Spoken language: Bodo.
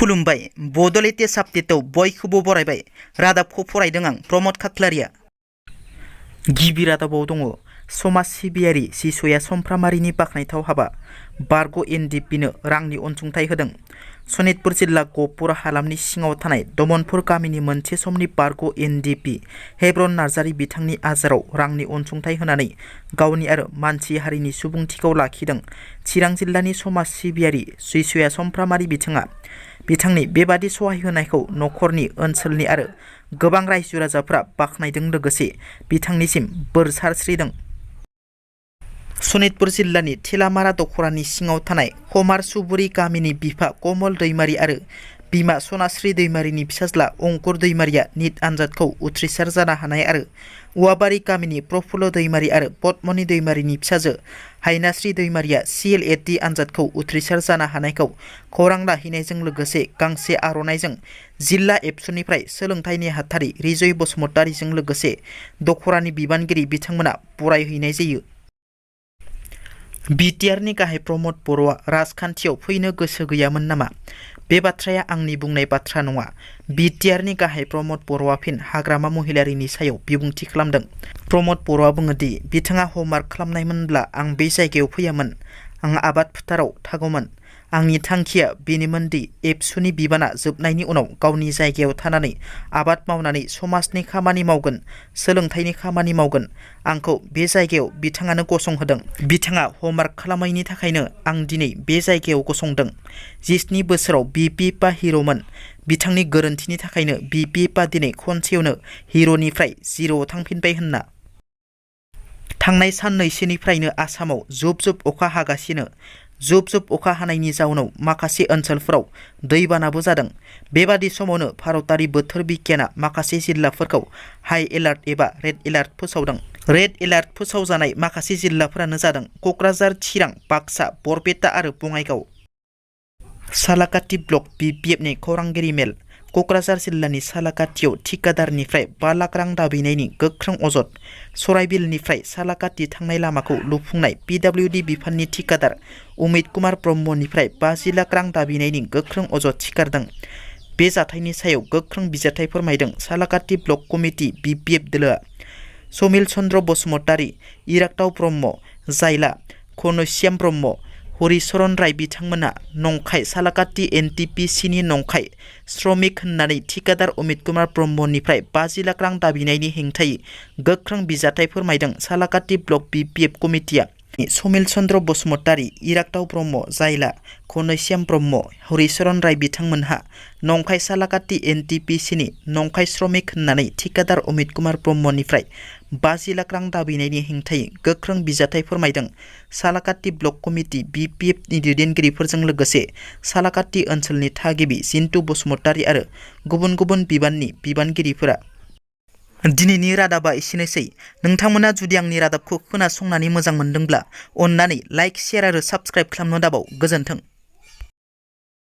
खुलुमबाय बड' लेटेस्ट आपडेटआव बयखौबो बरायबाय। रादाबखौ फरायदों आं प्रमद खाख्लारिया। गिबि रादाबाव दङ समाज सिबियारि सिसया समफ्रामारिनि बाखनायथाव हाबा बारग' एनडिपिनो रांनि अनसुंथाइ होदों। सनितपुर जिल्ला गहपुर हालामनि सिङाव थानाय दमनपुर गामिनि मोनसे समनि बारग' एनडिपि हेब्रन नार्जारि बिथांनि आजाराव रांनि अनसुंथाइ होनानै गावनि आरो मानसि हारिनि सुबुंथिखौ लाखिदों। चिरां जिल्लानि समाज सिबियारि सिसया समफ्रामारि बिथाङा बिथांनि बेबादि सहाय होनायखौ नखरनि, ओनसोलनि आरो गोबां रायजो राजाफ्रा बाख्नायदों लोगोसे बिथांनिसिम बोर सारस्रिदों। सनितपुर जिल्लानि थेलामारा दखरानि सिङाव थानाय खमार सुबुरि गामिनि बिफा कमल दैमारि आरो बिमा सनास्रि दैमारिनि फिसाज्ला अंकुर दैमारिया निट आनजादखौ उथ्रिसार जानो हानाय आरो औवाबारि गामिनि प्रफुल्ल दैमारि आरो पद्मनि दैमारिनि फिसाजो हायनास्रि दैमारिया CLED आनजादखौ उथ्रिसार जानो हानायखौ खौरां लाहैनायजों लोगोसे गांसे आर'नाइजों जिल्ला एबसुनिफ्राय सोलोंथाइ नेहाथारि रिजय बसुमतारिजों लोगोसे दखरानि बिबानगिरि बिथांमोना बरायहैनाय जायो। बिटिआरनि गाहाय प्रमद बर'आ राजखान्थियाव फैनो गोसो गैयामोन नामा? बे बाथ्राया आंनि बुंनाय बाथ्रा नङा। बिटिआरनि गाहाय प्रमद बर'आ फिन हाग्रामा महिलारिनि सायाव बिबुंथि खालामदों। प्रमद बर'आ बुङोदि बिथाङा हमवार्क खालामनायमोनब्ला आं बे जायगायाव फैयामोन, आं आबाद फोथाराव थागौमोन। आंनि थांखिया बेनोमोन दि एबसुनि बिबाना जोबनायनि उनाव गावनि जायगायाव थानानै आबाद मावनानै समाजनि खामानि मावगोन, सोलोंथाइनि खामानि मावगोन। आंखौ बे जायगायाव बिथाङानो गसंहोदों। बिथाङा हमवार्क खालामैनि थाखायनो आं दिनै बे जायगायाव गसंदों। 17 बोसोराव बिपिएफआ हिर'मोन। बिथांनि गोरोन्थिनि थाखायनो बिपिएफआ दिनै खनसेयावनो हिर'निफ्राय जिर'आव थांफिनबाय होनना। थांनाय साननैसोनिफ्रायनो आसामाव जुब जुब अखा हागासिनो। जुब जुब अखा हानायनि जाउनाव माखासे ओनसोलफोराव दैबानाबो जादों। बेबादि समावनो भारतारि बोथोर बिगियाना माखासे जिल्लाफोरखौ हाइ एलार्ट एबा रेड एलार्ट फोसावदों। रेड एलार्ट फोसावजानाय माखासे जिल्लाफोरानो जादों क'क्राझार, चिरां, बाक्सा, बरपेटा आरो बङाइगाव। सालाकाथि ब्लक बिपिएफनि खौरांगिरि मेल। क'क्राझार जिल्लानि सालाकाथियाव ठिकादारनिफ्राय 5 लाख रां दाबिनायनि गोख्रों अजद। सराइबिलनिफ्राय सालाकाथि थांनाय लामाखौ लुफुंनाय पिडब्लिउडि बिफाननि ठिकादार उमेद कुमार ब्रह्मनिफ्राय 50 लाख रां दाबिनायनि गोख्रों अजद सिखारदों। बे जाथायनि सायाव गोख्रों बिजिरथाय फोरमायदों सालाकाथि ब्लक कमिटि बिपिएफ दोलोआ। समिल चन्द्र बसुमतारी, इराग्दाव ब्रह्म, जायला, घनश्याम ब्रह्म, हरिचरन राय बिथांमोना नंखाय सालाकाथि एनटिपिसिनि नंखाय श्रमिक होननानै ठिकादार उमेद कुमार ब्रह्मनिफ्राय 50 लाख रां दाबिनायनि हेंथायै गोख्रों बिजिरथाय फोरमायदों सालाकाथि ब्लक बिपिएफ कमिटिआ। समिल चन्द्र बसुमतारी, इराग्दाव ब्रह्म, जायला, घनश्याम ब्रह्म, हरिचरन राय बिथांमोनहा नंखाय सालाकाथि एनटिपिसिनि नंखाय श्रमिक होननानै ठिकादार उमेद कुमार ब्रह्मनिफ्राय 50 लाख रां दाबिनायनि हेंथायै गोख्रों बिजिरथाय फोरमायदों सालाकाथि ब्लक कमिटि बिपिएफनि दैदेनगिरिफोरजों लोगोसे सालाकाथि ओनसोलनि थागिबि जिन्तु बसुमतारी आरो गुबुन गुबुन बिबाननि बिबानगिरिफोरा। दिनैनि रादाबा एसेनोसै। नोंथांमोना जुदि आंनि रादाबखौ खोनासंनानै मोजां मोनदोंब्ला अन्नानै लाइक, शेयार आरो साबस्क्राइब खालामनो दाबाव। गोजोन्थों।